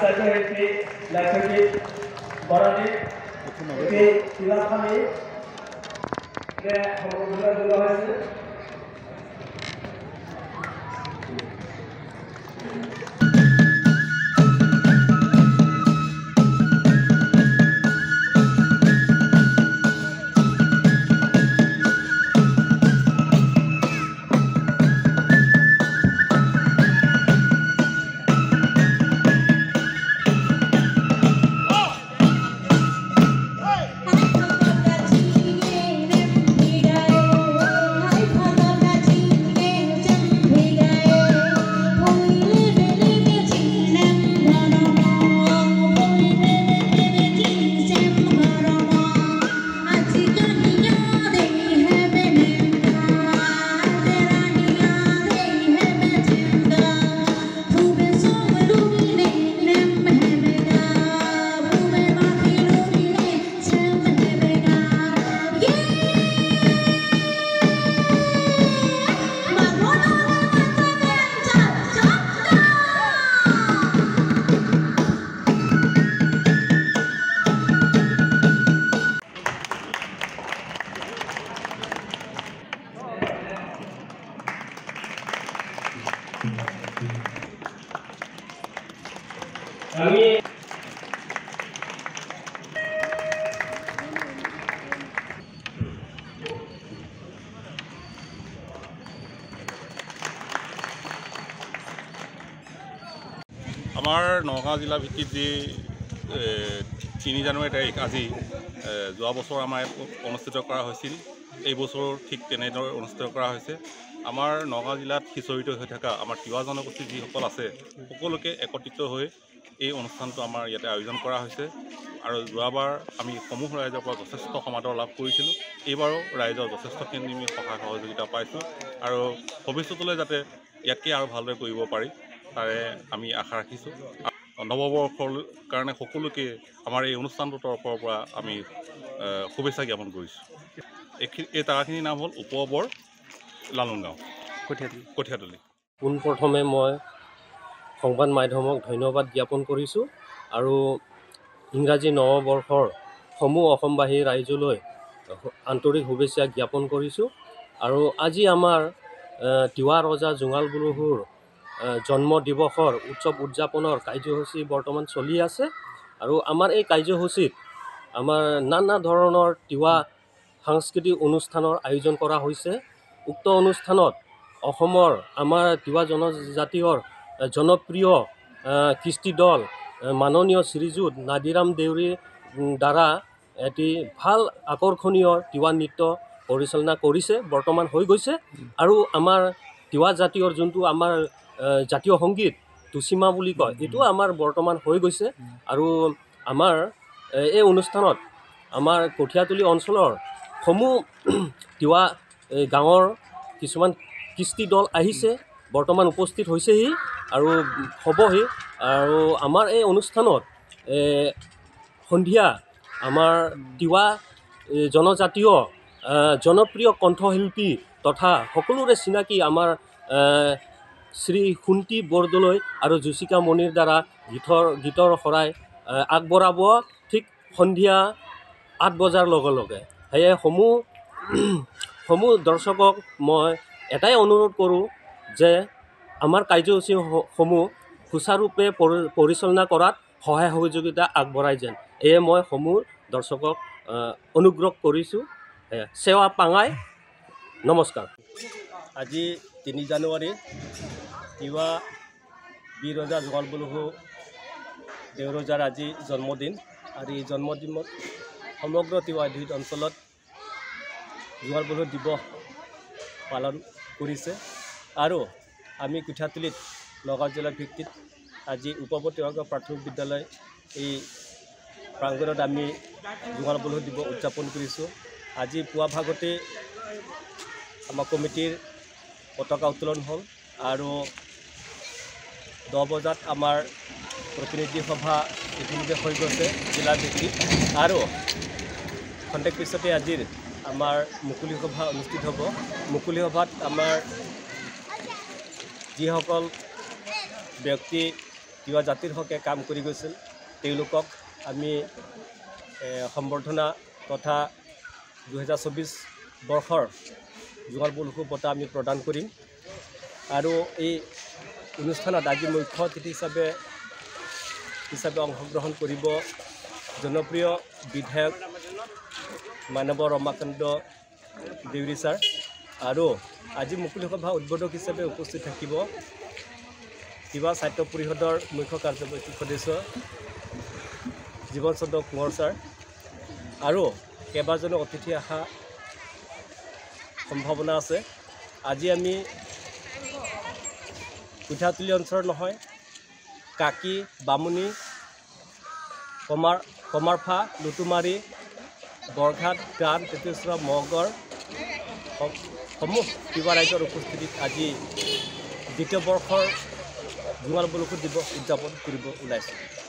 আচাৰ্যহেতি library বৰানী তিলাখানি সমগ্ৰ যোৱা হৈছে আমি আমাৰ নগাঁও জিলা ভিত্তিত যি ৩ জানুৱাৰী তাৰিখ আজি যোৱা বছৰ আমাৰ অনুষ্ঠিত কৰা হৈছিল এই বছৰ ঠিক তেনেদৰে অনুষ্ঠিত কৰা হৈছে আমাৰ নগাঁও জিলাত সিঁচৰিত হৈ থকা আমাৰ তিৱা জনগোষ্ঠীৰ যিসকল আছে সকলোকে একত্ৰিত হৈ এই অনুষ্ঠানটো আমাৰ ইয়াতে আয়োজন কৰা হৈছে আৰু যোৱাবাৰ আমি সমূহ ৰাইজৰ পৰা যথেষ্ট সমাদৰ লাভ কৰিছিলোঁ এইবাৰো ৰাইজৰ যথেষ্টখিনি আমি সহায় সহযোগিতা পাইছোঁ আৰু ভৱিষ্যতলৈ যাতে ইয়াতকৈ আৰু ভালদৰে কৰিব পাৰি তাৰে আমি আশা ৰাখিছোঁ নৱবৰ্ষৰ কাৰণে সকলোকে আমাৰ এই অনুষ্ঠানটোৰ তৰফৰ পৰা আমি শুভেচ্ছা জ্ঞাপন কৰিছোঁ এই তাৰাখিনিৰ নাম হ'ল উপবৰ লালুংগাঁও কঠীয়াতলী পোনপ্ৰথমে মই সংবাদ মাধ্যমক ধন্যবাদ জ্ঞাপন কৰিছোঁ আৰু ইংৰাজী নৱবৰ্ষৰ সমূহ অসমবাসী ৰাইজলৈ আন্তৰিক শুভেচ্ছা জ্ঞাপন কৰিছোঁ আৰু আজি আমাৰ তিৱা ৰজা জোঙাল বলহুৰ জন্ম দিৱসৰ উৎসৱ উদযাপনৰ কাৰ্যসূচী বৰ্তমান চলি আছে আৰু আমাৰ এই কাৰ্যসূচীত আমাৰ নানা ধৰণৰ তিৱা সাংস্কৃতিক অনুষ্ঠানৰ আয়োজন কৰা হৈছে উক্ত অনুষ্ঠানত অসমৰ আমাৰ তিৱা জনজাতীয়ৰ জনপ্ৰিয় কৃষ্টি দল মাননীয় শ্ৰীযুত নাদিৰাম দেউৰীৰ দ্বাৰা এটি ভাল আকৰ্ষণীয় তিৱা নৃত্য পৰিচালনা কৰিছে বৰ্তমান হৈ গৈছে আৰু আমাৰ তিৱা জাতীয়ৰ যোনটো আমাৰ জাতীয় সংগীত তুচিমা বুলি কয় এইটো আমাৰ বৰ্তমান হৈ গৈছে আৰু আমাৰ এই অনুষ্ঠানত আমাৰ কঠীয়াতলী অঞ্চলৰ সমূহ তিৱা গাঁৱৰ কিছুমান কৃষ্টি দল আহিছে বৰ্তমান উপস্থিত হৈছেহি আৰু হ'বহি আৰু আমাৰ এই অনুষ্ঠানত সন্ধিয়া আমাৰ তিৱা জনজাতীয় জনপ্ৰিয় কণ্ঠশিল্পী তথা সকলোৰে চিনাকি আমাৰ শ্ৰী সুন্তি বৰদলৈ আৰু যুচিকা মণিৰ দ্বাৰা গীতৰ শৰাই আগবঢ়াব ঠিক সন্ধিয়া ৮ বজাৰ লগে লগে সেয়ে সমূহ দৰ্শকক মই এটাই অনুৰোধ কৰোঁ যে আমাৰ কাৰ্যসূচীসমূহ সুচাৰুৰূপে পৰিচালনা কৰাত সহায় সহযোগিতা আগবঢ়াই যেন এয়ে মই সমূহ দৰ্শকক অনুগ্ৰহ কৰিছোঁ সেৱা পাঙাই নমস্কাৰ আজি ৩ জানুৱাৰী তিৱা বীৰ ৰজা জোঙাল বলহু দেউৰজাৰ আজি জন্মদিন আৰু এই জন্মদিনত সমগ্ৰ তিৱা অধ্যুষিত অঞ্চলত জোঙাল বলহু দিৱস পালন কৰিছে আৰু আমি কঠীয়াতলীত নগাঁও জিলা ভিত্তিত আজি উপপ্ৰতিভাগ প্ৰাথমিক বিদ্যালয় এই প্ৰাংগণত আমি জোঙাল বলহু দিৱস উদযাপন কৰিছোঁ আজি পুৱা ভাগতে আমাৰ কমিটিৰ পতাকা উত্তোলন হ'ল আৰু 10 বজাত আমাৰ প্ৰতিনিধি সভা ইতিমধ্যে হৈ গৈছে জিলা ভিত্তিত আৰু খন্তেক পিছতে আজিৰ আমাৰ মুকলি সভা অনুষ্ঠিত হ'ব মুকলি সভাত আমাৰ যিসকল ব্যক্তি তিৱা জাতিৰ হকে কাম কৰি গৈছিল তেওঁলোকক আমি সম্বৰ্ধনা তথা 2024 বৰ্ষৰ জোৱাল বলুকু বঁটা আমি প্ৰদান কৰিম আৰু এই অনুষ্ঠানত আজি মুখ্য অতিথি হিচাপে অংশগ্ৰহণ কৰিব জনপ্ৰিয় বিধায়ক মানৱ ৰমাকান্ত দেউৰী ছাৰ আৰু আজি মুকলি সভা উদ্বোধক হিচাপে উপস্থিত থাকিব তিৱা সাহিত্য পৰিষদৰ মুখ্য কাৰ্যবাহী সদস্য জীৱন চন্দ্ৰ কোঁৱৰ ছাৰ আৰু কেইবাজনো অতিথি অহা সম্ভাৱনা আছে আজি আমি পিঠাতুলি অঞ্চল নহয় কাকি বামুণী কমাৰফা লুটুমাৰী বৰঘাট গান তেতেশ্বৰ মগৰ সমূহ তিৱা ৰাইজৰ উপস্থিতিত আজি দ্বিতীয় বৰ্ষৰ জোৱাল বলুকু দিৱস উদযাপন কৰিব ওলাইছোঁ